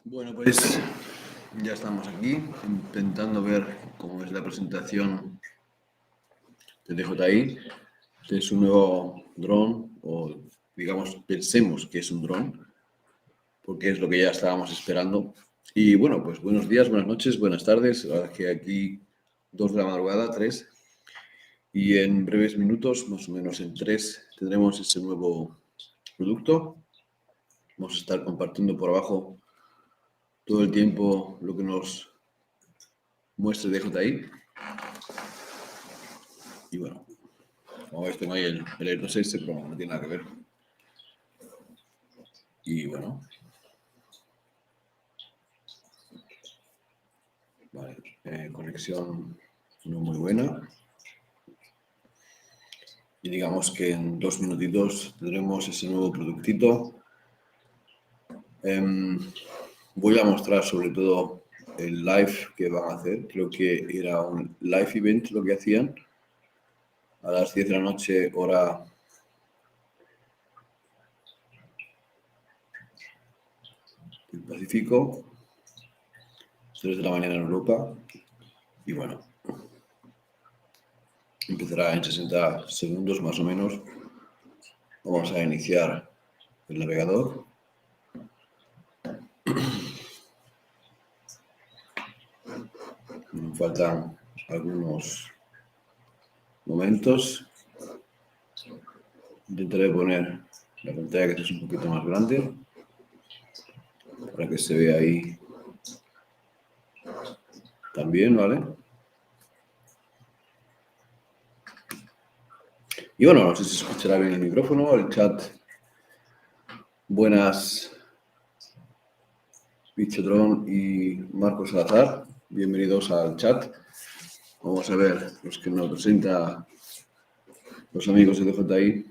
Bueno, pues ya estamos aquí intentando ver cómo es la presentación de DJI. Este es un nuevo dron, o digamos, pensemos que es un dron, porque es lo que ya estábamos esperando. Y bueno, pues buenos días, buenas noches, buenas tardes. La verdad es que aquí 2 de la madrugada, 3, y en breves minutos, más o menos en 3, tendremos ese nuevo producto. Vamos a estar compartiendo por abajo todo el tiempo lo que nos muestre DJI. Y bueno, como veis, tengo ahí el Air 6, pero no tiene nada que ver. Y bueno, vale, conexión no muy buena. Y digamos que en 2 minutitos tendremos ese nuevo productito. Voy a mostrar sobre todo el live que van a hacer. Creo que era un live event lo que hacían a las 10 de la noche, hora del Pacífico, 3 de la mañana en Europa. Y bueno, empezará en 60 segundos más o menos. Vamos a iniciar el navegador. Me faltan algunos momentos. Intentaré poner la pantalla que es un poquito más grande para que se vea ahí también, ¿vale? Y bueno, no sé si se escuchará bien el micrófono, el chat. Buenas, Bichodrón y Marcos Salazar. Bienvenidos al chat. Vamos a ver los que nos presenta los amigos de DJI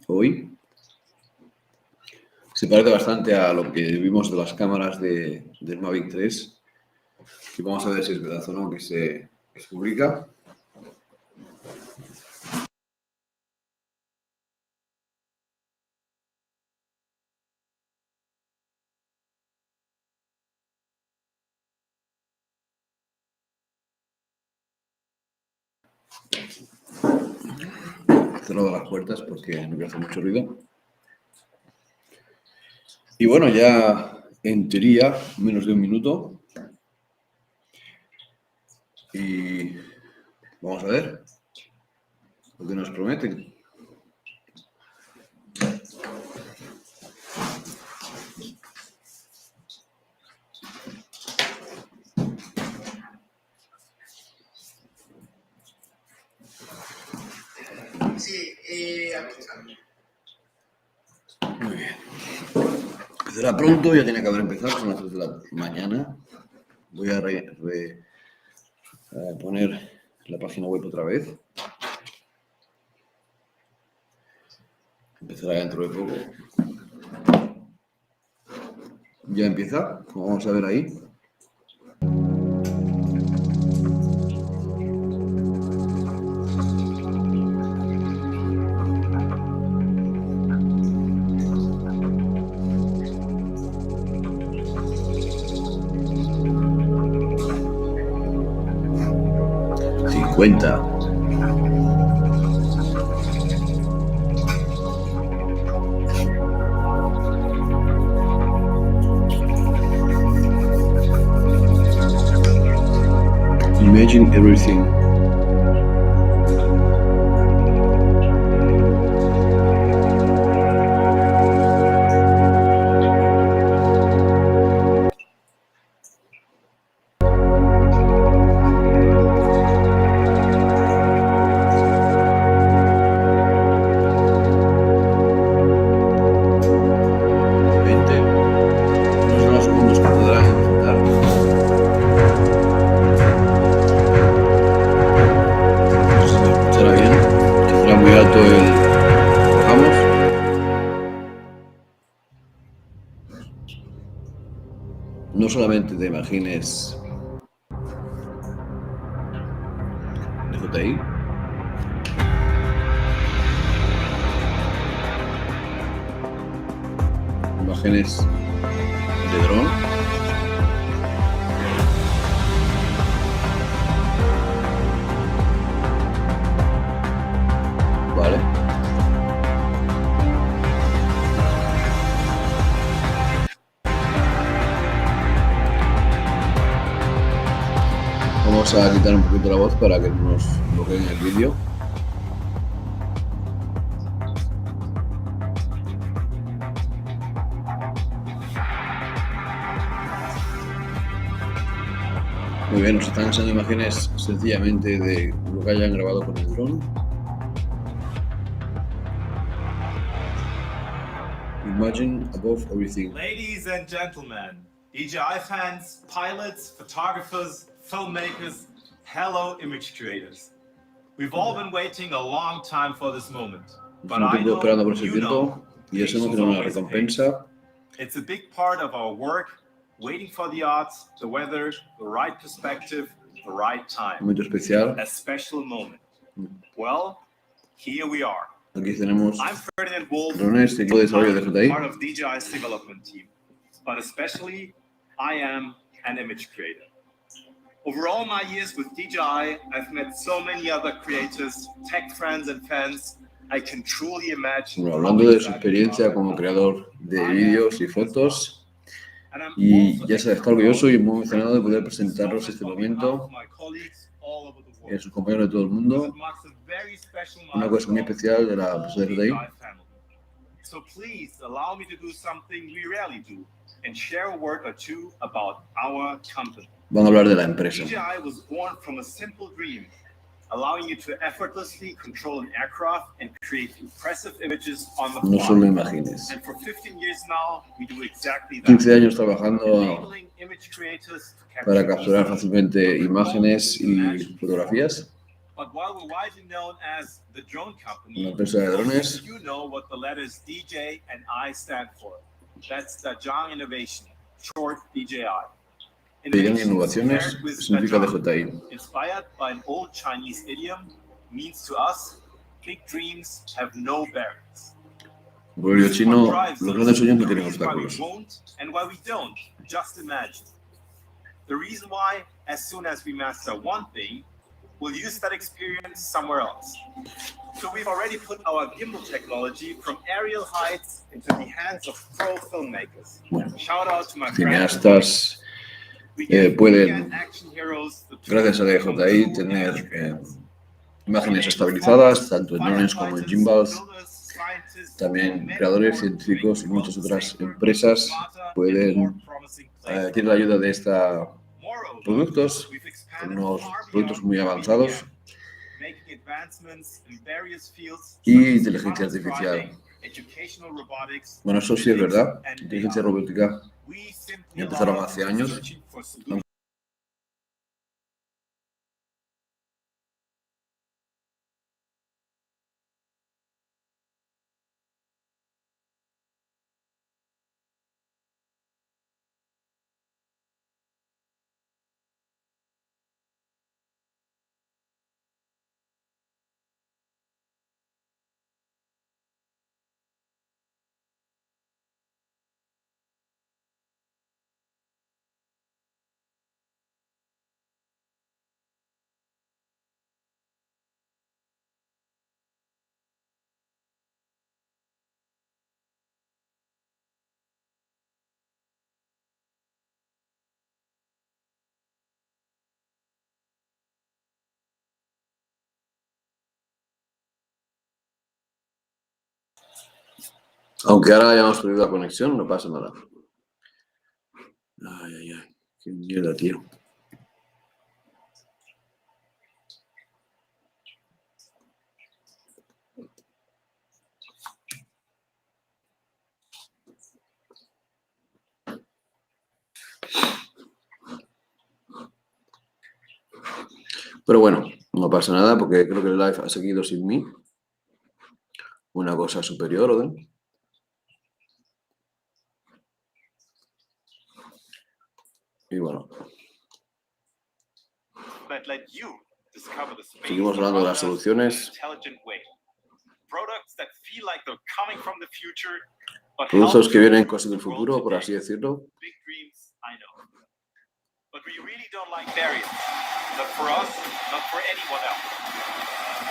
hoy. Se parece bastante a lo que vimos de las cámaras del Mavic 3. Y vamos a ver si es verdad o no que se publica. Cerrado las puertas porque no quiero hacer mucho ruido. Y bueno, ya en teoría, menos de un minuto. Y vamos a ver lo que nos prometen. Sí, Muy bien. Empezará pronto, ya tiene que haber empezado, son las 3 de la mañana. Voy a poner la página web otra vez. Empezará dentro de poco. Ya empieza, como vamos a ver ahí. Cuenta. Imagine everything. No solamente te imagines DJI, imágenes de dron, Vamos a quitar un poquito la voz para que no nos bloqueen el vídeo. Muy bien, nos están enseñando imágenes sencillamente de lo que hayan grabado con el dron. Imagine above everything. Ladies and gentlemen, DJI fans, pilots, photographers, filmmakers, hello image creators. We've all been waiting a long time for this moment. But I know, esperando por ese tiempo y eso no tiene una recompensa. It's a big part of our work, waiting for the odds, the weather, the right perspective, the right time. Momento especial. A special moment. Well, here we are. Aquí tenemos I'm Ferdinand Wolf, drones de equipo de desarrollo de DJI. Part of DJI's development team, but especially I am an image creator. Over all my years with DJI, I've met so many other creators, tech friends and fans. I can truly imagine. Bueno, hablando de su experiencia como creador de vídeos y fotos, y ya sabes, está orgulloso y muy emocionado de poder presentarlos este momento a sus compañeros de todo el mundo. Una cosa muy especial de la empresa de DJI. So please allow me to do something we rarely do and share a word or two about our company. Van a hablar de la empresa. DJI was born from a simple dream, allowing you to effortlessly control an aircraft and create impressive images on the fly. No solo imagines. And for 15 years now, we do exactly that. 15 años trabajando para capturar fácilmente imágenes y fotografías. But while we're widely known as the drone company, Una empresa de drones. You know what the letters DJ and I stand for. That's DJI Innovation, short DJI. Innovaciones significa DJI. Inspired by an old Chinese idiom, means to us, big dreams have no barriers. En proverbio chino, los grandes sueños no tienen obstáculos. And why we don't, just imagine. The reason why, as soon as we master one thing, we'll use that experience somewhere else. So we've already put our gimbal technology from aerial heights into the hands of pro filmmakers. Bueno, Shout out to my cineastas pueden, gracias a DJI, tener imágenes estabilizadas, tanto en drones como en gimbals. También creadores, científicos y muchas otras empresas tienen la ayuda de estos productos, unos productos muy avanzados y inteligencia artificial. Bueno, eso sí es verdad. Inteligencia robótica empezaron hace años. Aunque ahora hayamos perdido la conexión, no pasa nada. Ay, ay, ay. Qué mierda, tío. Pero bueno, no pasa nada porque creo que el live ha seguido sin mí. Una cosa superior, ¿o? Y bueno. Seguimos hablando de las soluciones. Productos que vienen cosas del futuro, por así decirlo. But we really don't like barriers. Not for us, not for anyone else.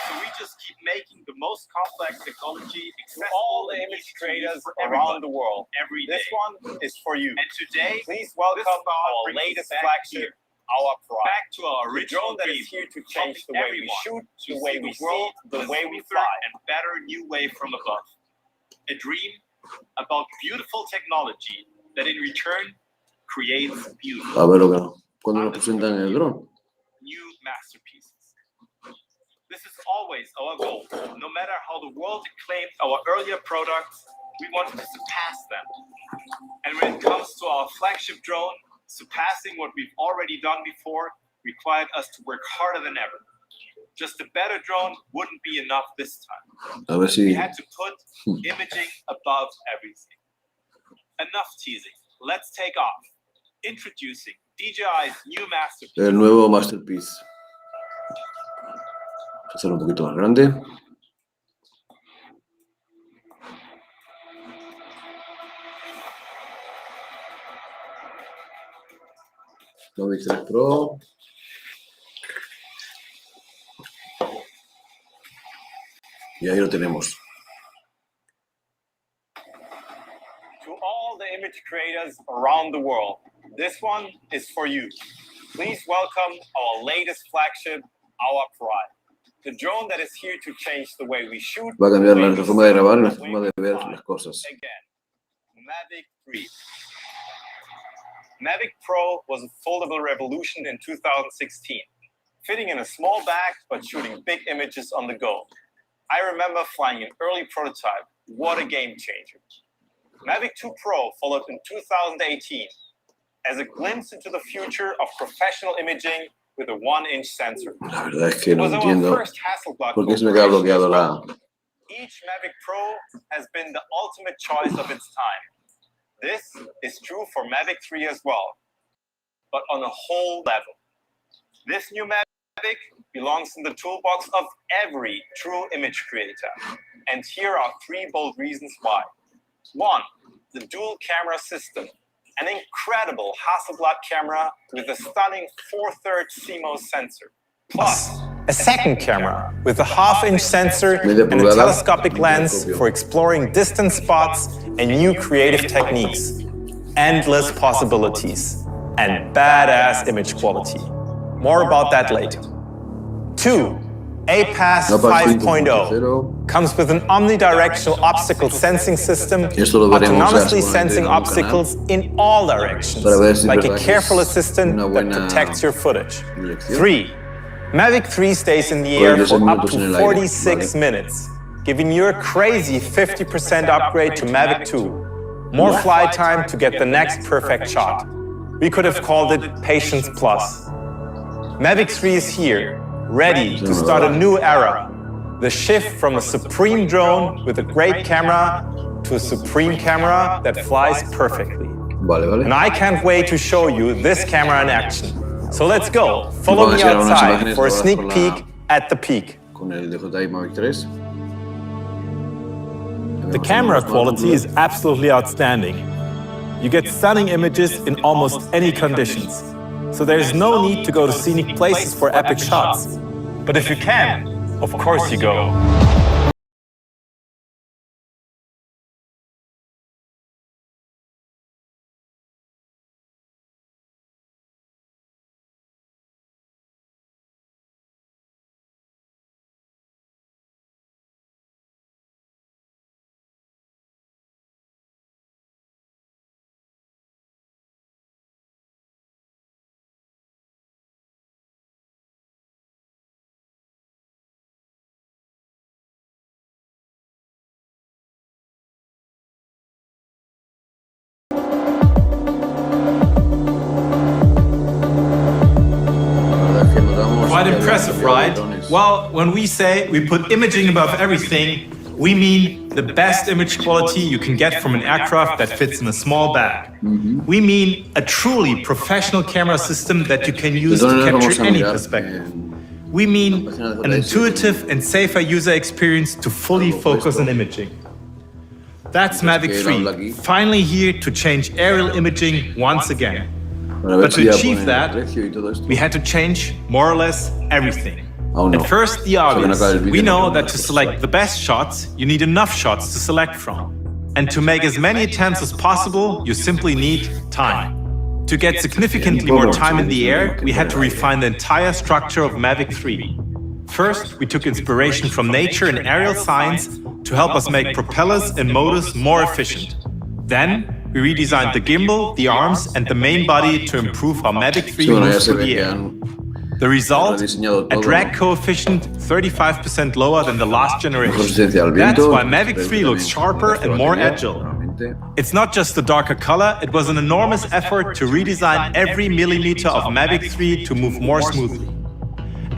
So we just keep making the most complex technology accessible to all the image creators around the world every day. This one is for you. And today, please welcome our latest flagship, our pride. Back to our The original drone that dream, is here to change the way we shoot, the way we see, the way we smoother fly. and better new way from above. A dream about beautiful technology that in return creates beauty. A ver cuando nos presentan el dron. New masterpieces. This is always our goal. No matter how the world acclaimed our earlier products, we wanted to surpass them. And when it comes to our flagship drone, surpassing what we've already done before required us to work harder than ever. Just a better drone wouldn't be enough this time. A ver We si... had to put imaging above everything. Enough teasing. Let's take off. Introducing DJI's new masterpiece. El nuevo masterpiece. Voy a hacerlo un poquito más grande. Mavic 3 Pro. Y ahí lo tenemos. To all the image creators around the world, this one is for you. Please welcome our latest flagship, our pride. The drone that is here to change the way we shoot. Va a cambiar the way nuestra we forma de see, grabar y the nuestra way forma de we ver fly. las cosas. Again, Mavic 3. Mavic Pro was a foldable revolution in 2016, fitting in a small bag but shooting big images on the go. I remember flying an early prototype. What a game changer. Mavic 2 Pro followed in 2018 as a glimpse into the future of professional imaging with a 1-inch sensor. La verdad es que It no was our entiendo first Hasselblad por qué se me queda cooperation as bloqueado well. la... Each Mavic Pro has been the ultimate choice of its time. This is true for Mavic 3 as well, but on a whole level. This new Mavic belongs in the toolbox of every true image creator. And here are 3 bold reasons why. 1, the dual camera system. An incredible Hasselblad camera with a stunning 4/3 CMOS sensor. Plus, a second camera with a half-inch sensor and a telescopic lens for exploring distant spots and new creative techniques. Endless possibilities and badass image quality. More about that later. 2. APAS 5.0 comes with an omnidirectional obstacle sensing system, autonomously sensing obstacles in all directions, like a careful assistant that protects your footage. 3. Mavic 3 stays in the air for up to 46 minutes, giving you a crazy 50% upgrade to Mavic 2. More flight time to get the next perfect shot. We could have called it Patience Plus. Mavic 3 is here, ready to start a new era. The shift from a supreme drone with a great camera to a supreme camera that flies perfectly. And I can't wait to show you this camera in action. So let's go. Follow me outside for a sneak peek at the peak. Con el DJI Mavic 3. The camera quality is absolutely outstanding. You get stunning images in almost any conditions. So there's no need to go to scenic places for epic shots. But if you can, of course you go. Quite impressive, right? Well, when we say we put imaging above everything, we mean the best image quality you can get from an aircraft that fits in a small bag. We mean a truly professional camera system that you can use to capture any perspective. We mean an intuitive and safer user experience to fully focus on imaging. That's Mavic 3, finally here to change aerial imaging once again. But to achieve that, we had to change more or less everything. At first, the obvious. We know that to select the best shots, you need enough shots to select from. And to make as many attempts as possible, you simply need time. To get significantly more time in the air, we had to refine the entire structure of Mavic 3. First, we took inspiration from nature and aerial science to help us make propellers and motors more efficient. Then, we redesigned the gimbal, the arms, and the main body to improve how Mavic 3 moves through the air. The result? A drag coefficient 35% lower than the last generation. That's why Mavic 3 looks sharper and more agile. It's not just the darker color, it was an enormous effort to redesign every millimeter of Mavic 3 to move more smoothly.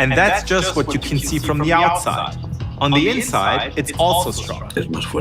And that's just what you can see from the outside. On the inside, it's also strong,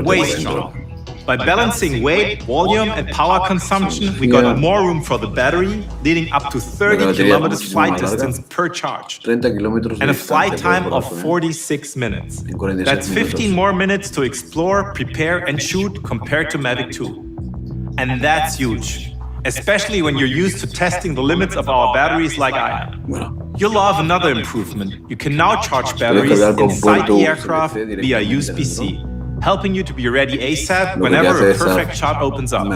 way strong. By balancing weight, volume, and power consumption, we got more room for the battery, leading up to 30 kilometers flight distance per charge, and a flight time of 46 minutes. That's 15 more minutes to explore, prepare, and shoot compared to Mavic 2. And that's huge, especially when you're used to testing the limits of our batteries like I am. You'll love another improvement. You can now charge batteries inside the aircraft via USB-C, helping you to be ready ASAP whenever a perfect shot opens up.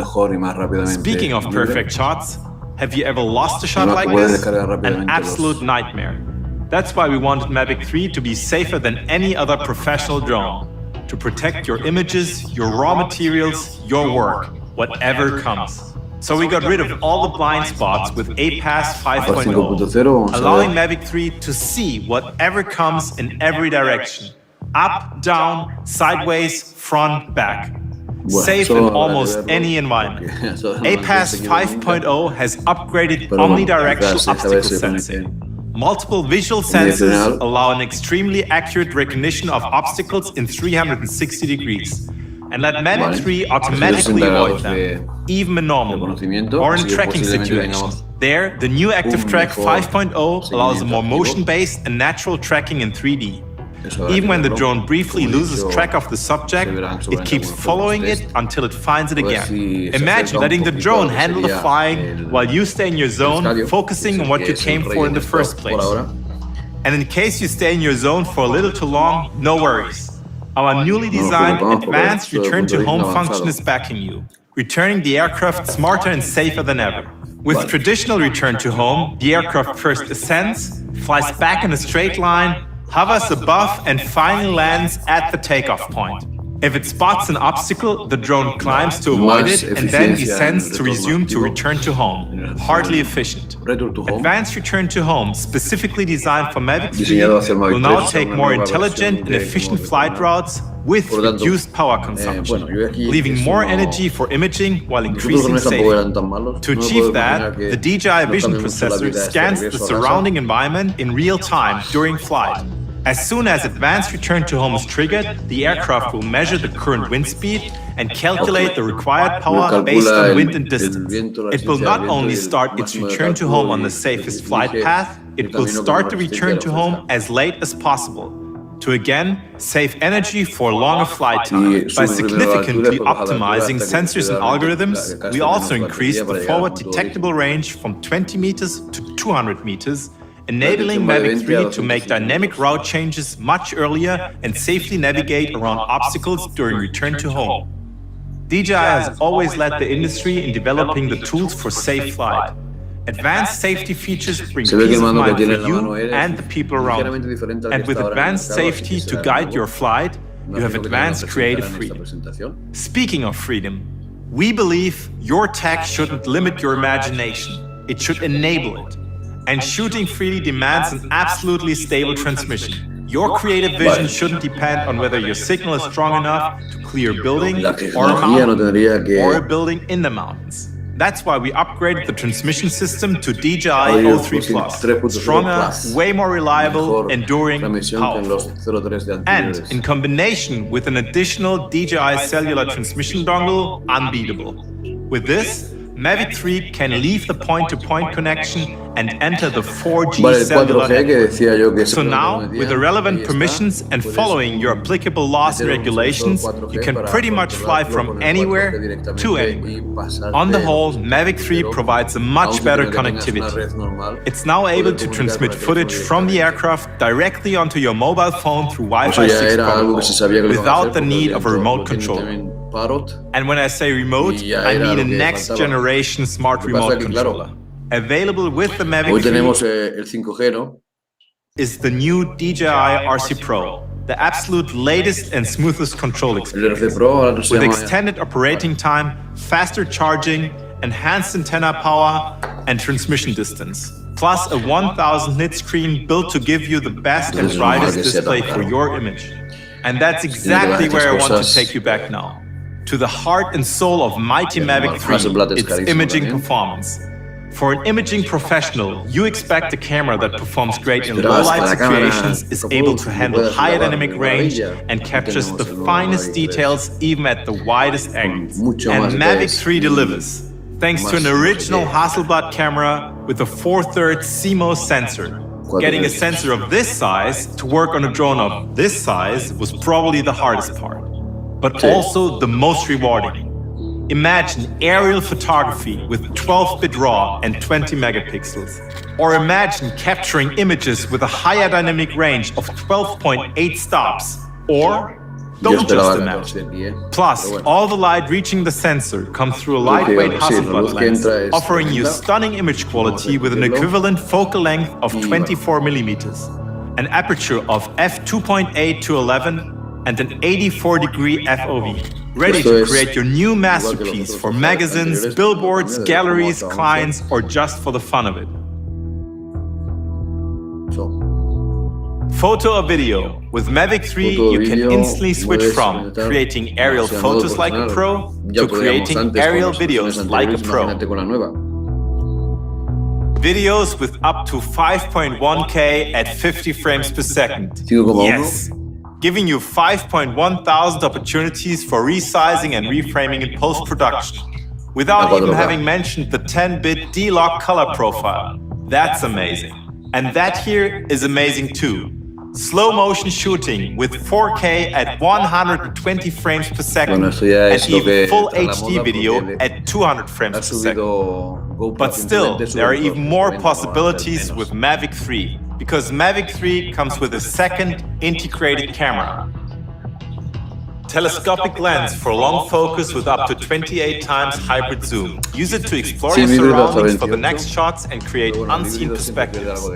Speaking of perfect shots, have you ever lost a shot like this? An absolute nightmare. That's why we wanted Mavic 3 to be safer than any other professional drone, to protect your images, your raw materials, your work, whatever comes. So we got rid of all the blind spots with APAS 5.0, allowing Mavic 3 to see whatever comes in every direction. Up, down, sideways, front, back. Safe in almost any environment. APAS 5.0 has upgraded omnidirectional obstacle sensing. Multiple visual sensors allow an extremely accurate recognition of obstacles in 360 degrees. And let Mavic 3 automatically avoid them, even in normal mode, or in tracking situations. There, the new Active Track 5.0 allows a more motion-based and natural tracking in 3D. Even when the drone briefly loses track of the subject, it keeps following it until it finds it again. Imagine letting the drone handle the flying while you stay in your zone, focusing on what you came for in the first place. And in case you stay in your zone for a little too long, no worries. Our newly designed advanced return-to-home function is backing you, returning the aircraft smarter and safer than ever. With traditional return-to-home, the aircraft first ascends, flies back in a straight line, hovers above, and finally lands at the takeoff point. If it spots an obstacle, the drone climbs to avoid it and then descends to resume to return to home. Hardly efficient. Advanced return to home, specifically designed for Mavic 3, will now take more intelligent and efficient flight routes with reduced power consumption, leaving more energy for imaging while increasing safety. To achieve that, the DJI Vision processor scans the surrounding environment in real time during flight. As soon as advanced return to home is triggered, the aircraft will measure the current wind speed and calculate the required power based on wind and distance. It will not only start its return to home on the safest flight path, it will start the return to home as late as possible, to again save energy for longer flight time. By significantly optimizing sensors and algorithms, we also increased the forward detectable range from 20 meters to 200 meters, enabling Mavic 3 to make dynamic route changes much earlier and safely navigate around obstacles during return to home. DJI has always led the industry in developing the tools for safe flight. Advanced safety features bring peace of mind for you and the people around you. And with advanced safety to guide your flight, you have advanced creative freedom. Speaking of freedom, we believe your tech shouldn't limit your imagination. It should enable it. And shooting freely demands an absolutely stable transmission. Your creative vision shouldn't depend on whether your signal is strong enough to clear a building or a mountain, or a building in the mountains. That's why we upgraded the transmission system to DJI O3+. Stronger, way more reliable, enduring, powerful. And in combination with an additional DJI cellular transmission dongle, unbeatable. With this, Mavic 3 can leave the point-to-point connection and enter the 4G cellular network. So now, with the relevant permissions and following your applicable laws and regulations, you can pretty much fly from anywhere to anywhere. On the whole, Mavic 3 provides a much better connectivity. It's now able to transmit footage from the aircraft directly onto your mobile phone through Wi-Fi 6 protocol, without the need of a remote control. Parrot. And when I say remote, I mean a next generation smart remote controller. Available with the Mavic 3 hoy tenemos el 5G, ¿no? is the new DJI RC Pro, the absolute latest and smoothest control experience. El RC Pro ahora no se With llama extended operating time, faster charging, enhanced antenna power, and transmission distance. Plus a 1000 nit screen built to give you the best and brightest display for your image. And that's exactly where I want to take you back now. To the heart and soul of mighty Mavic 3, its imaging performance. For an imaging professional, you expect a camera that performs great in low-light situations, is able to handle high dynamic range, and captures the finest details even at the widest angles. And Mavic 3 delivers, thanks to an original Hasselblad camera with a 4/3 CMOS sensor. Getting a sensor of this size to work on a drone of this size was probably the hardest part, but also the most rewarding. Imagine aerial photography with 12-bit RAW and 20 megapixels. Or imagine capturing images with a higher dynamic range of 12.8 stops. Or don't just imagine. Plus, all the light reaching the sensor comes through a lightweight Hasselblad lens, offering you stunning image quality with an equivalent focal length of 24 millimeters, an aperture of f2.8 to 11, and an 84-degree FOV. Ready to create your new masterpiece for magazines, billboards, galleries, clients, or just for the fun of it. Photo or video. With Mavic 3, you can instantly switch from creating aerial photos like a pro to creating aerial videos like a pro. Videos with up to 5.1K at 50 frames per second. Yes! Giving you 5.1 thousand opportunities for resizing and reframing in post-production, without even having mentioned the 10-bit D-Log color profile. That's amazing. And that here is amazing too. Slow motion shooting with 4K at 120 frames per second, and even full HD video at 200 frames per second. But still, there are even more possibilities with Mavic 3, because Mavic 3 comes with a second integrated camera. Telescopic lens for long focus with up to 28 times hybrid zoom. Use it to explore your surroundings for the next shots and create unseen perspectives.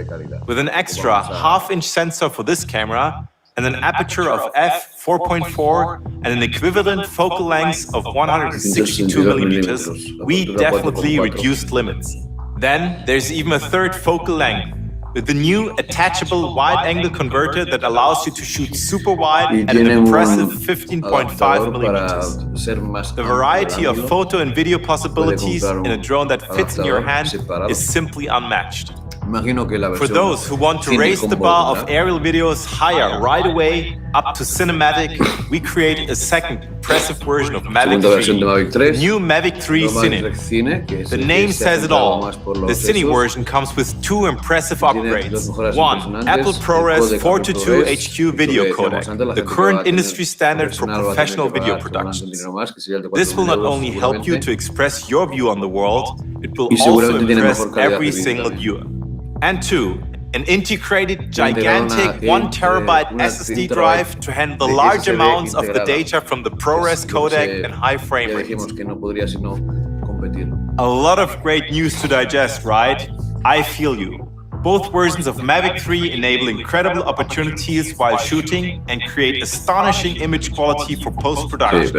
With an extra half-inch sensor for this camera and an aperture of f/4.4 and an equivalent focal length of 162 millimeters, we definitely reduced limits. Then there's even a third focal length, with the new attachable wide-angle converter that allows you to shoot super wide at an impressive 15.5 millimeters. The variety of photo and video possibilities in a drone that fits in your hand is simply unmatched. For those who want to raise the bar of aerial videos higher right away, up to cinematic, we created a second impressive version of Mavic 3, the new Mavic 3 Cine. The name says it all. The Cine version comes with two impressive upgrades. One, Apple ProRes 4:2 HQ video codec, the current industry standard for professional video productions. This will not only help you to express your view on the world, it will also impress every single viewer. And two, an integrated, gigantic 1 terabyte SSD drive to handle the large amounts of the data from the ProRes codec and high frame rates. A lot of great news to digest, right? I feel you. Both versions of Mavic 3 enable incredible opportunities while shooting and create astonishing image quality for post-production.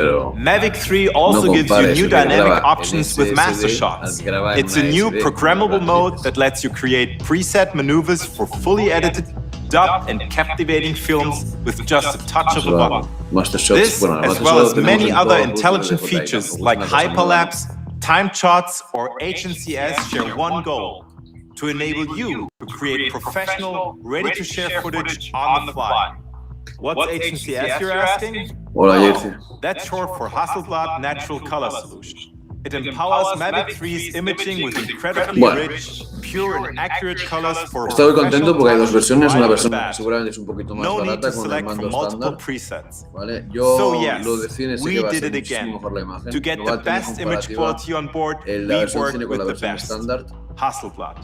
Mavic 3 also gives you new dynamic options with master shots. It's a new programmable mode that lets you create preset maneuvers for fully edited, dubbed and captivating films with just a touch of a button. This, as well as many other intelligent features like hyperlapse, timed shots, or HNCS share one goal: to enable you to create professional, ready-to-share footage on the fly. What's HNCS, you're asking? Well, that's short for Hasselblad Natural Color Solution. It empowers Mavic 3's imaging with incredibly rich, pure and accurate colors for Estoy contento porque hay dos versiones, una versión seguramente es un poquito más barata con el mando estándar. ¿Vale? Yo lo de cine sí que va a ser muchísimo mejor la imagen. To get the best image quality on board, we worked with the best, Hasselblad.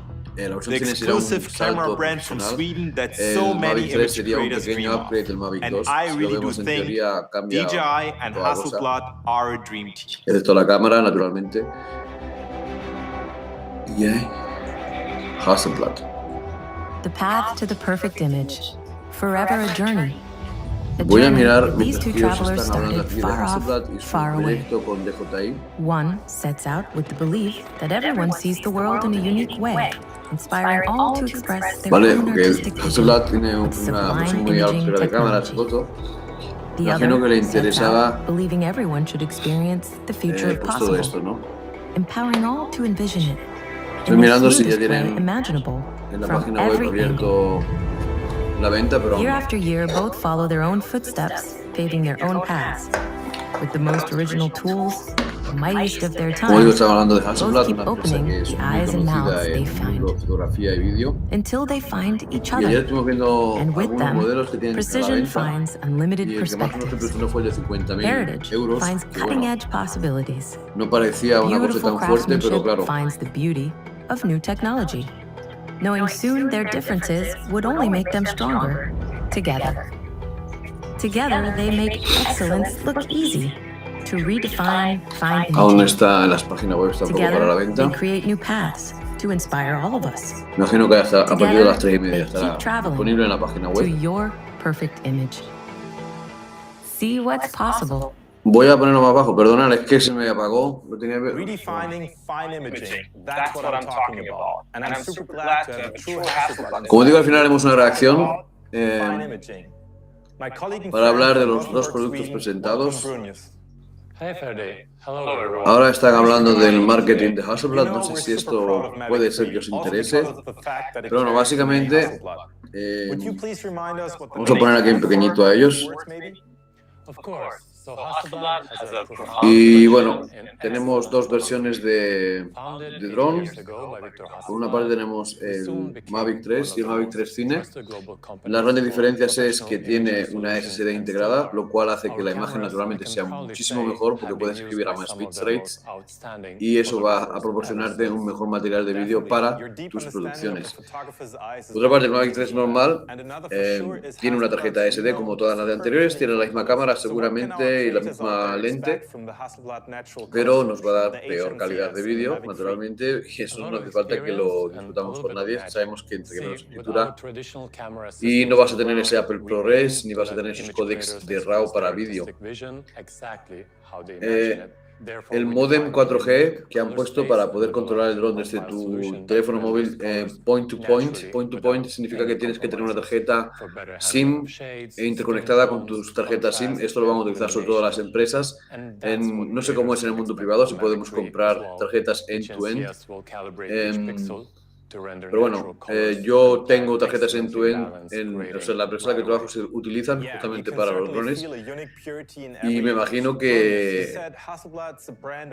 la versión the cine sería un exclusive camera salto brand from profesional. Sweden that El so Mavic many 3 image sería un creators dream pequeño of. upgrade del Mavic And 2. I Si lo really do vemos en think teoría cambia DJI and toda cosa. Hasselblad are a dream team. Excepto la cámara, naturalmente. DJI Hasselblad. The path to the perfect image. Forever a journey. A Voy a journey mirar that these mientras two que ellos travelers están hablando started aquí de far Hasselblad off, y su far away. proyecto con DJI. One sets out with the belief that everyone sees the world in a unique way, inspiring all to express their Vale, own porque artistic vision Hasselblad tiene with una versión sublime muy imaging álgida de cámaras de technology. foto. The Imagino que other le sets interesaba out believing everyone should experience the future pues todo possible, esto, ¿no? empowering all to envision it Estoy in the mirando si ya smoothest way tienen imaginable en la from página web every angle. abierto la venta, pero aún Year no. after year, both follow their own footsteps, paving their own paths. With the most original tools, the mightiest of their Como digo, time, estaba hablando de both Hasselblad, keep una empresa opening que es the muy eyes and mouths conocida they en el find, mundo de fotografía y vídeo. until they find each Y ayer other. estuvimos viendo And with algunos them, modelos que tienen a la precision venta. finds unlimited Y el que más nos perspectives. impresionó fue el de 50.000 Heritage euros, finds que bueno, cutting-edge possibilities. no parecía una cosa Beautiful tan fuerte, pero craftsmanship claro, finds the beauty of new technology, knowing soon their differences would only make them stronger together. Together, they make excellence look easy. To redefine fine aún imaging. está en las páginas web tampoco para la Together, venta. they create new paths to inspire all of us Me imagino que hasta a partir de Together, las 3:30 they estará keep traveling disponible en la página to web. your perfect image. See what's possible. Voy a ponerlo más bajo, perdonad, es que se me apagó. Lo tenía que... Redefining fine imaging. That's what I'm talking about. And I'm super glad to have a true Hasselblad. Como digo, al final haremos una reacción Fine imaging. My colleague and para friend hablar de from los dos Gothenburg, productos Sweden, presentados. welcome Brunius. Hey Ferdi, hello everyone. Ahora están hablando del marketing de Hasselblad, no sé si esto puede ser que os interese, pero bueno, básicamente vamos a poner aquí en pequeñito a ellos. Of course. So Hasselblad has a profound Y bueno, in tenemos dos versiones de founded 80 dron. years ago by Victor Por una parte tenemos Soon el became Mavic 3 y el one of Mavic the 3 Cine. most trusted global companies Las grandes for diferencias es que professional tiene imaging una solutions SSD and integrada, software. lo cual hace que la Our imagen cameras, naturalmente I can sea proudly muchísimo say, mejor porque have been puedes used escribir a by más some of bits the rates most outstanding y eso va a photographers proporcionarte ever un since. mejor material de vídeo para Your deep tus understanding of producciones. the photographer's eyes is Por otra parte, el what Mavic 3 normal And another for sure is tiene una Hasselblad's tarjeta SD como todas las de anteriores, tiene la misma cámara seguramente y la misma lente, pero nos va a dar peor calidad de vídeo, naturalmente, y eso no hace falta que lo discutamos con nadie. Sabemos que entre menos escritura y no vas a tener ese Apple ProRes ni vas a tener esos códecs de RAW para vídeo. El módem 4G que han puesto para poder controlar el dron desde tu teléfono móvil point to point. Point to point significa que tienes que tener una tarjeta SIM interconectada con tus tarjetas SIM. Esto lo van a utilizar sobre todo las empresas. No sé cómo es en el mundo privado, si podemos comprar tarjetas end-to-end. Pero bueno, yo tengo tarjetas end-to-end en la empresa en la que trabajo, se utilizan justamente para los drones y me imagino que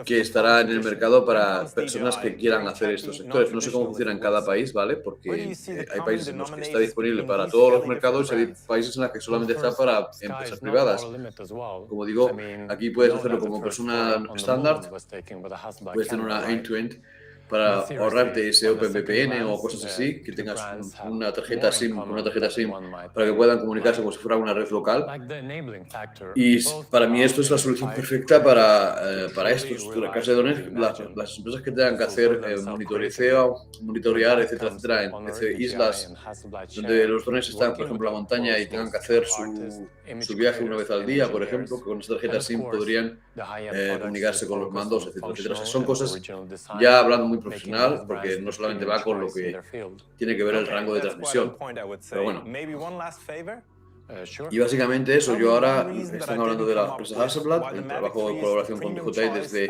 estará en el mercado para personas que quieran hacer estos sectores. No sé cómo funciona en cada país, ¿vale? Porque hay países en los que está disponible para todos los mercados y hay países en los que solamente está para empresas privadas. Como digo, aquí puedes hacerlo como persona estándar, puedes tener una end-to-end para ahorrarte ese OpenVPN o cosas así, que tengas una tarjeta SIM para que puedan comunicarse como si fuera una red local. Y para mí esto es la solución perfecta para estos casos de drones. Las empresas que tengan que hacer monitorear, etcétera, etcétera, en islas donde los drones están, por ejemplo, en la montaña y tengan que hacer su viaje una vez al día, por ejemplo, que con esta tarjeta SIM podrían comunicarse con los mandos, etcétera, etcétera. O sea, son cosas ya hablando muy profesional, porque no solamente va con lo que tiene que ver el rango de transmisión. Pero bueno. Y básicamente eso, yo ahora están hablando de la empresa Hasselblad, el trabajo de colaboración con DJI desde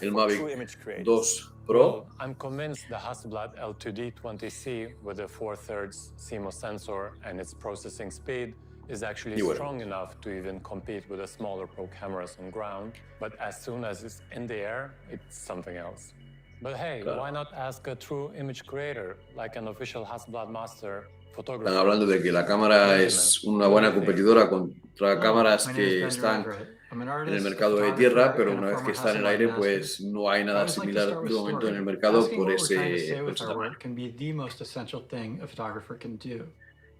el Mavic 2 Pro. I'm convinced the Hasselblad L2D20C with a 4/3 CMOS sensor and its processing speed is actually strong enough to even compete with the smaller pro cameras on ground. But as soon as it's in the air, it's something else. But hey, why not ask a true image creator like an official Hasselblad master photographer? Están hablando de que la cámara es una buena competidora contra cámaras que están en el mercado de tierra, pero una vez que está en el aire, pues no hay nada similar de momento en el mercado por ese tamaño.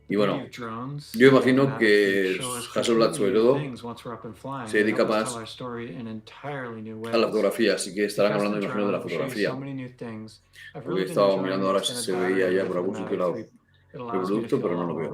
Y bueno, yo imagino que Hasselblad sobre todo se dedica más a la fotografía, así que estarán hablando, imagino, de la fotografía. Porque he estado mirando ahora si se veía ya por algún sitio el producto, pero no lo veo.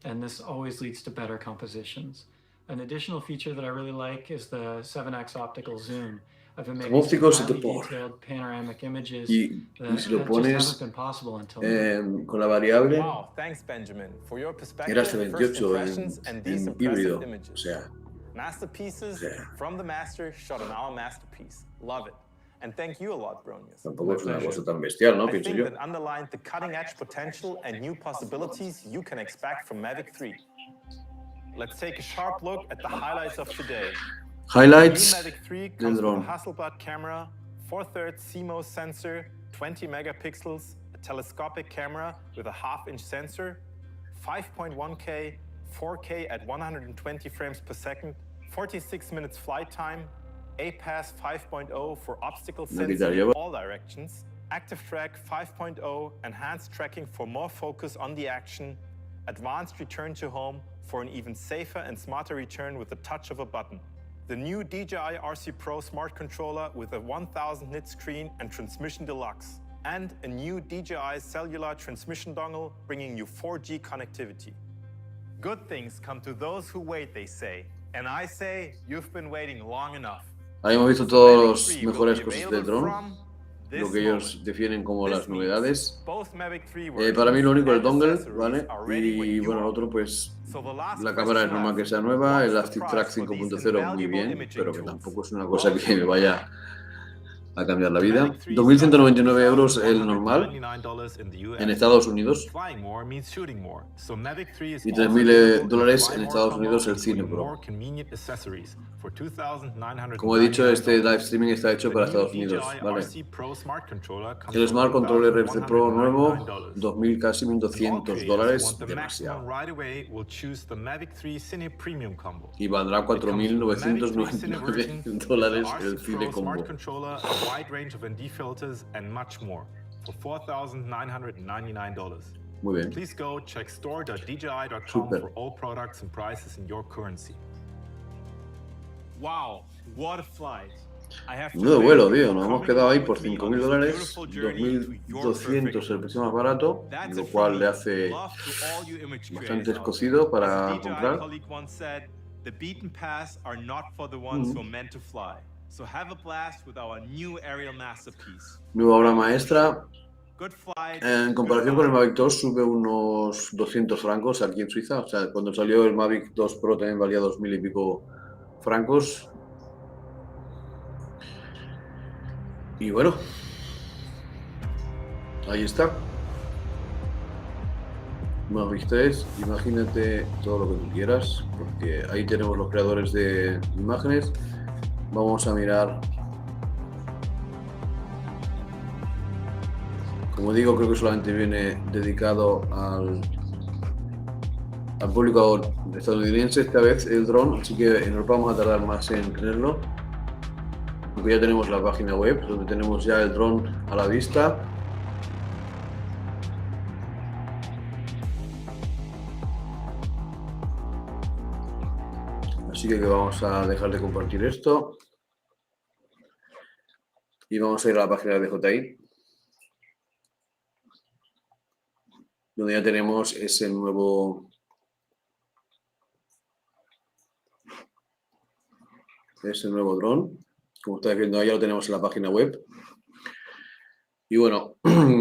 And this always leads to better compositions. An additional feature that I really like is the 7x optical zoom. I've been making some highly detailed panoramic images that si lo just pones hasn't been possible until now. con la variable, Wow, thanks Benjamin for your perspective, era hasta first 28 impressions, and these en impressive híbrido. images. O sea, Masterpieces from the master shot on our masterpiece. Love it. And thank you a lot, Bronius. tampoco es una cosa tan bestial, ¿no? I Pienso think yo. that underlined the cutting-edge potential and new possibilities you can expect from Mavic 3. Let's take a sharp look at the highlights of today. Highlights The new Mavic 3 del comes with a dron. Hasselblad camera, 4/3 CMOS sensor, 20 megapixels, a telescopic camera with a half-inch sensor, 5.1K, 4K at 120 frames per second, 46 minutes flight time, APAS 5.0 for obstacle sensing in all directions, Active Track 5.0, enhanced tracking for more focus on the action, advanced return to home for an even safer and smarter return with the touch of a button. The new DJI RC Pro smart controller with a 1000 nit screen and transmission deluxe, and a new DJI cellular transmission dongle bringing you 4G connectivity. Good things come to those who wait, they say, and I say you've been waiting long enough. Ahí hemos visto todas las mejores cosas del dron, lo que ellos definen como las novedades. Para mí lo único es el dongle, ¿vale? Y bueno, el otro pues la cámara es normal que sea nueva, el Active Track 5.0 muy bien, pero que tampoco es una cosa que me vaya a cambiar la vida. 2.199 euros el normal en Estados Unidos y 3.000 dólares en Estados Unidos el Cine Pro. Como he dicho, este live streaming está hecho para Estados Unidos, ¿vale? El Smart Controller RC Pro nuevo, 2.000, casi 1.200 dólares, demasiado. Y valdrá 4.999 dólares el Cine Combo. Muy bien. Please go check store.dji.com Super. for all products and prices in your currency. Wow, what a flight. Nuevo vuelo, tío. Nos hemos quedado ahí por 5.000 dólares, 2.200 el precio más barato, lo cual le hace bastante escocido para comprar. The beaten paths are not for the ones who are meant to fly. So have a blast with our new aerial masterpiece. Nueva obra maestra. Good flight. En comparación con el Mavic 2 sube unos 200 francos aquí en Suiza. O sea, cuando salió el Mavic 2 Pro también valía 2.000 y pico francos. Y bueno, ahí está. Mavic 3, imagínate todo lo que tú quieras, porque ahí tenemos los creadores de imágenes. Vamos a mirar. Como digo, creo que solamente viene dedicado al público estadounidense esta vez el dron, así que no vamos a tardar más en tenerlo. Aunque ya tenemos la página web donde tenemos ya el dron a la vista. Así que vamos a dejar de compartir esto y vamos a ir a la página de DJI, donde ya tenemos ese nuevo dron. Como estáis viendo, ahí ya lo tenemos en la página web. Y bueno,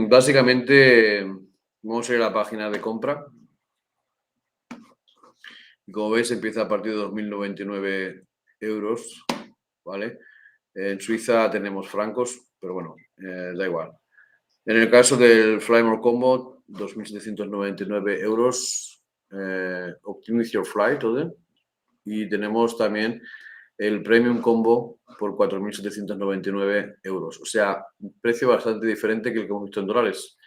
básicamente vamos a ir a la página de compra. Y como veis, empieza a partir de 2.099 euros, ¿vale? En Suiza tenemos francos, pero bueno, da igual. En el caso del Fly More Combo, 2.799 euros, Optimize Your Flight, ¿vale? Y tenemos también el Premium Combo por 4.799 euros. O sea, un precio bastante diferente que el que hemos visto en dólares.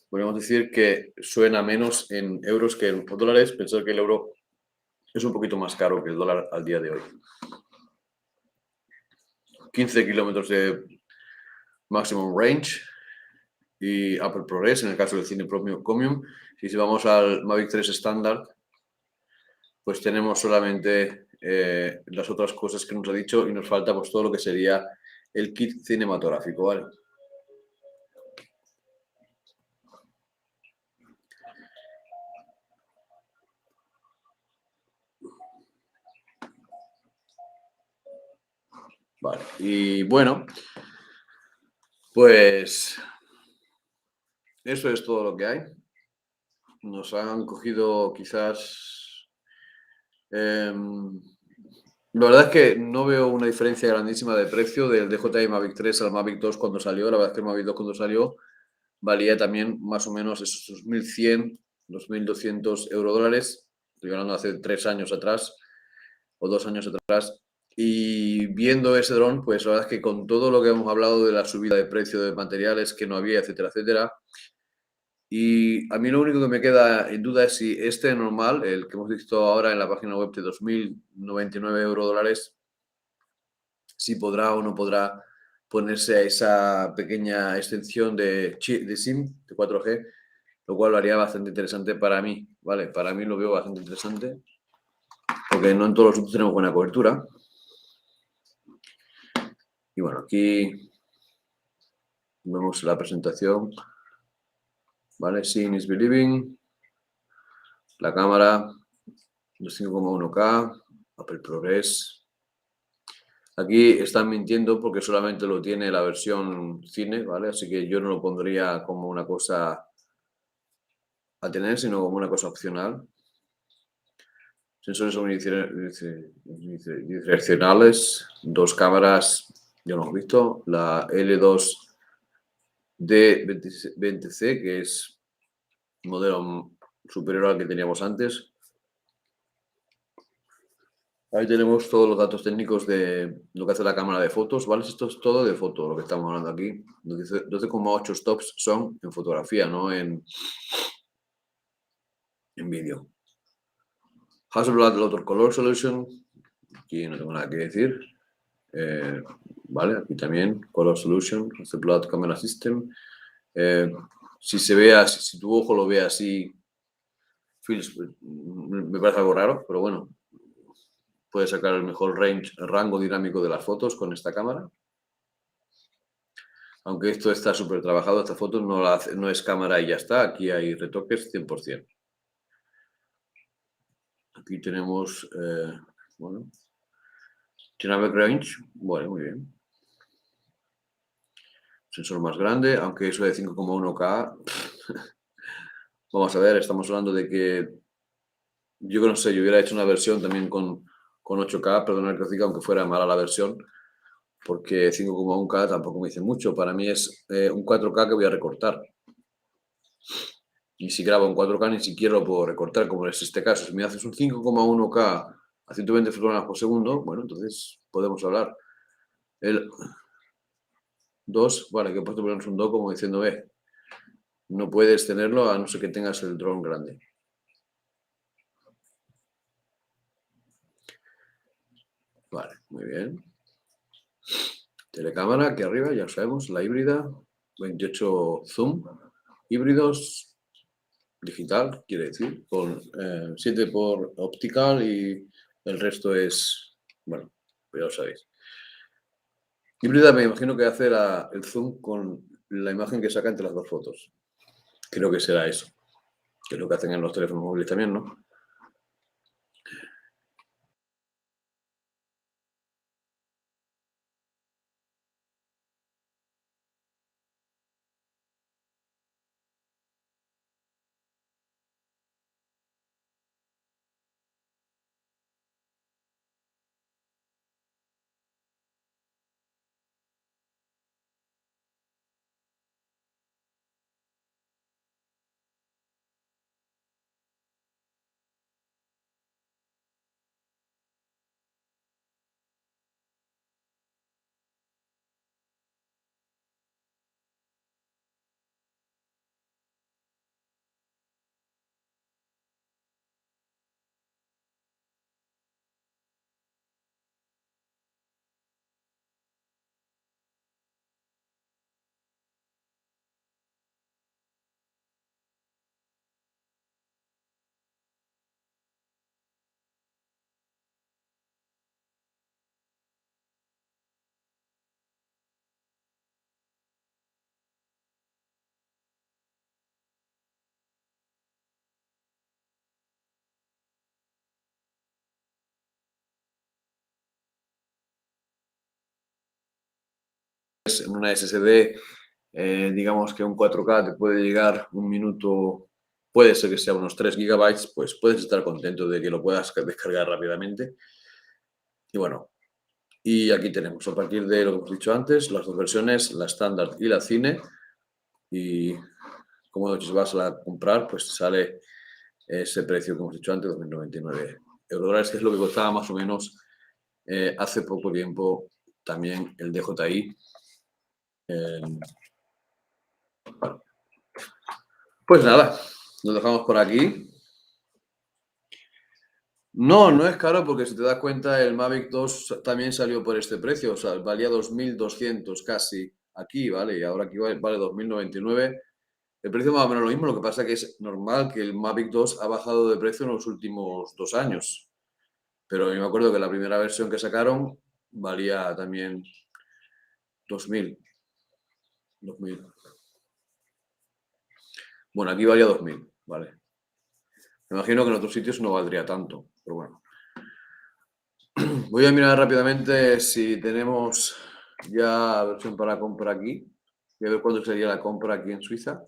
Podríamos decir que suena menos en euros que en dólares. Pensad que el euro es un poquito más caro que el dólar al día de hoy. 15 kilómetros de maximum range y Upper ProRes en el caso del cine Premium. Y si vamos al Mavic 3 estándar, pues tenemos solamente las otras cosas que nos ha dicho y nos falta pues todo lo que sería el kit cinematográfico, ¿vale? Vale, y bueno, pues eso es todo lo que hay. Nos han cogido quizás... la verdad es que no veo una diferencia grandísima de precio del DJI Mavic 3 al Mavic 2 cuando salió. La verdad es que el Mavic 2 cuando salió valía también más o menos esos 2.100, 2.200 eurodólares. Estoy hablando de hace 3 años atrás o 2 años atrás. Y viendo ese dron, pues la verdad es que con todo lo que hemos hablado de la subida de precio de materiales que no había, etcétera, etcétera, y a mí lo único que me queda en duda es si este normal, el que hemos visto ahora en la página web de 2.099 eurodólares, si podrá o no podrá ponerse a esa pequeña extensión de SIM, de 4G, lo cual lo haría bastante interesante para mí, ¿vale? Para mí lo veo bastante interesante, porque no en todos los sitios tenemos buena cobertura. Y bueno, aquí vemos la presentación, ¿vale? Seeing is believing, la cámara, 5,1K, Apple ProRes. Aquí están mintiendo porque solamente lo tiene la versión cine, ¿vale? Así que yo no lo pondría como una cosa a tener, sino como una cosa opcional. Sensores unidireccionales, 2 cámaras, ya lo hemos visto. La L2D20C, que es un modelo superior al que teníamos antes. Ahí tenemos todos los datos técnicos de lo que hace la cámara de fotos, ¿vale? Esto es todo de foto, lo que estamos hablando aquí. 12,8 stops son en fotografía, no en vídeo. Hasselblad Water Color Solution, aquí no tengo nada que decir. Vale, aquí también, Color Solution, Hasselblad Camera System. Si se ve así, si tu ojo lo ve así, me parece algo raro, pero bueno, puedes sacar el mejor rango dinámico de las fotos con esta cámara. Aunque esto está súper trabajado, esta foto no es cámara y ya está, aquí hay retoques 100%. Aquí tenemos, bueno, Dynamic Range, bueno, muy bien. Sensor más grande, aunque eso de 5,1K, vamos a ver, estamos hablando de que, yo no sé, yo hubiera hecho una versión también con 8K, perdonad que os diga, aunque fuera mala la versión, porque 5,1K tampoco me dice mucho, para mí es un 4K que voy a recortar. Y si grabo en 4K ni siquiera lo puedo recortar, como es este caso. Si me haces un 5,1K a 120 fotogramas por segundo, bueno, entonces podemos hablar. El 2, vale, que he puesto ponernos un 2 como diciendo, no puedes tenerlo a no ser que tengas el dron grande. Vale, muy bien. Telecámara, aquí arriba, ya sabemos, la híbrida, 28 zoom, híbridos, digital, quiere decir, con 7 por optical y el resto es, bueno, ya lo sabéis. Híbrida me imagino que hace el zoom con la imagen que saca entre las dos fotos. Creo que será eso, que es lo que hacen en los teléfonos móviles también, ¿no? en una SSD, digamos que un 4K te puede llegar un minuto, puede ser que sea unos 3 GB, pues puedes estar contento de que lo puedas descargar rápidamente. Y bueno, y aquí tenemos, a partir de lo que hemos dicho antes, las dos versiones, la estándar y la cine. Y como si vas a comprar, pues te sale ese precio que hemos dicho antes, 2.099 euros, que es lo que costaba más o menos hace poco tiempo también el DJI. Bueno, pues nada, nos dejamos por aquí. No es caro porque si te das cuenta el Mavic 2 también salió por este precio, o sea, valía 2.200 casi aquí, ¿vale? Y ahora aquí vale 2.099. El precio más o menos lo mismo, lo que pasa que es normal que el Mavic 2 ha bajado de precio en los últimos 2 años. Pero yo me acuerdo que la primera versión que sacaron valía también 2.000. Bueno, aquí valía 2.000, ¿vale? Me imagino que en otros sitios no valdría tanto, pero bueno. Voy a mirar rápidamente si tenemos ya versión para compra aquí. Voy a ver cuánto sería la compra aquí en Suiza.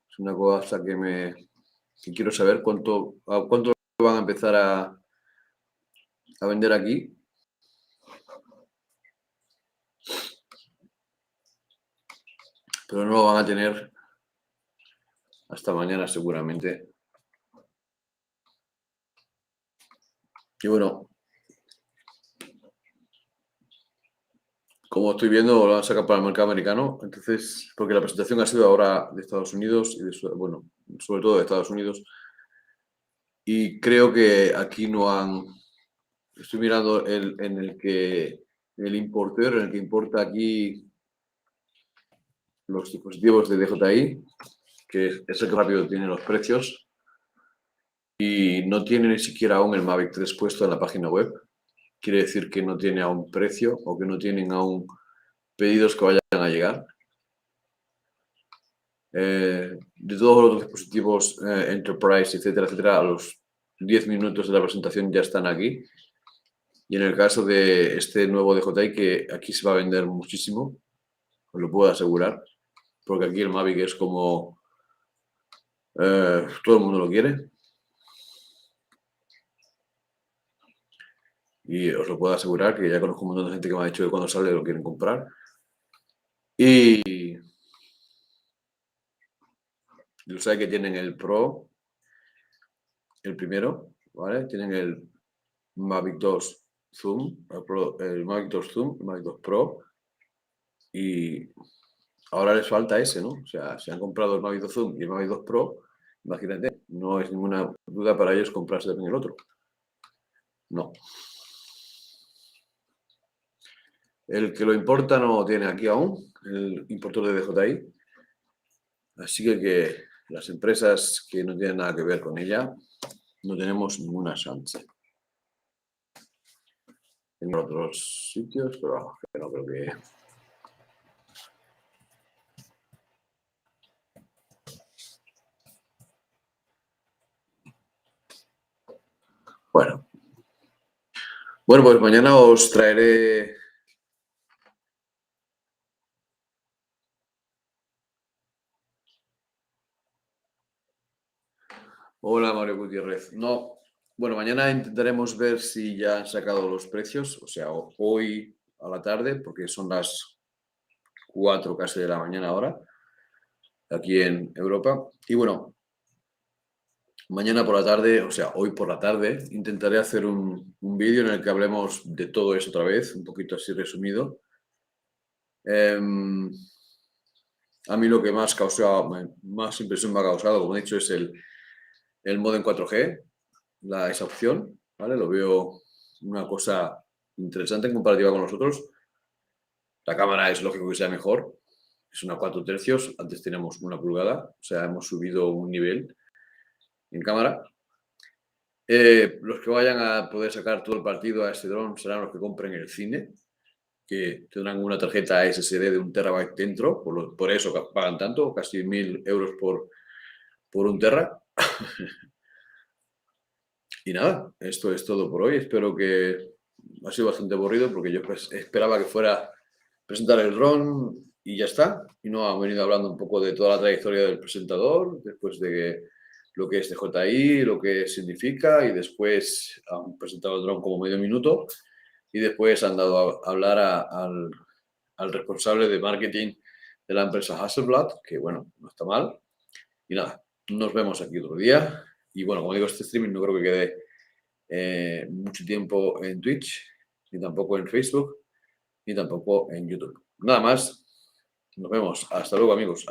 Es una cosa que quiero saber cuánto van a empezar a vender aquí. Pero no lo van a tener hasta mañana seguramente. Y bueno, como estoy viendo, lo van a sacar para el mercado americano. Entonces, porque la presentación ha sido ahora de Estados Unidos y bueno, sobre todo de Estados Unidos. Y creo que aquí no han. Estoy mirando el importador en el que importa aquí los dispositivos de DJI, que es el que rápido tiene los precios. Y no tiene ni siquiera aún el Mavic 3 puesto en la página web. Quiere decir que no tiene aún precio o que no tienen aún pedidos que vayan a llegar. De todos los dispositivos Enterprise, etcétera, etcétera, a los 10 minutos de la presentación ya están aquí. Y en el caso de este nuevo DJI, que aquí se va a vender muchísimo, os lo puedo asegurar, porque aquí el Mavic es como todo el mundo lo quiere. Y os lo puedo asegurar que ya conozco un montón de gente que me ha dicho que cuando sale lo quieren comprar. Y lo sé que tienen el Pro, el primero, ¿vale? Tienen el Mavic 2 Zoom, el Mavic 2 Zoom, el Mavic 2 Pro. Y ahora les falta ese, ¿no? O sea, si han comprado el Mavic 2 Zoom y el Mavic 2 Pro, imagínate, no es ninguna duda para ellos comprarse también el otro. No. El que lo importa no tiene aquí aún, el importador de DJI. Así que las empresas que no tienen nada que ver con ella, no tenemos ninguna chance. En otros sitios, pero no creo que... Bueno, pues mañana os traeré... Hola, Mario Gutiérrez. No, bueno, mañana intentaremos ver si ya han sacado los precios, o sea, hoy a la tarde, porque son las 4 casi de la mañana ahora, aquí en Europa. Y bueno, mañana por la tarde, o sea, hoy por la tarde, intentaré hacer un vídeo en el que hablemos de todo eso otra vez, un poquito así resumido. A mí lo que más impresión me ha causado, como he dicho, es el modo en 4G, esa opción, ¿vale? Lo veo una cosa interesante en comparativa con los otros. La cámara es lógico que sea mejor, es una 4 tercios, antes teníamos 1 pulgada, o sea, hemos subido un nivel en cámara. Los que vayan a poder sacar todo el partido a este dron serán los que compren el cine, que tendrán una tarjeta SSD de 1 terabyte dentro, por eso pagan tanto, casi 1.000 euros por 1 tera. Y nada, esto es todo por hoy. Espero que ha sido bastante aburrido porque yo esperaba que fuera presentar el dron y ya está. Y no ha venido hablando un poco de toda la trayectoria del presentador, después de lo que es DJI, lo que significa, y después han presentado el dron como medio minuto y después han dado a hablar al responsable de marketing de la empresa Hasselblad, que bueno, no está mal. Y nada, nos vemos aquí otro día. Y bueno, como digo, este streaming no creo que quede mucho tiempo en Twitch, ni tampoco en Facebook, ni tampoco en YouTube. Nada más, nos vemos. Hasta luego, amigos.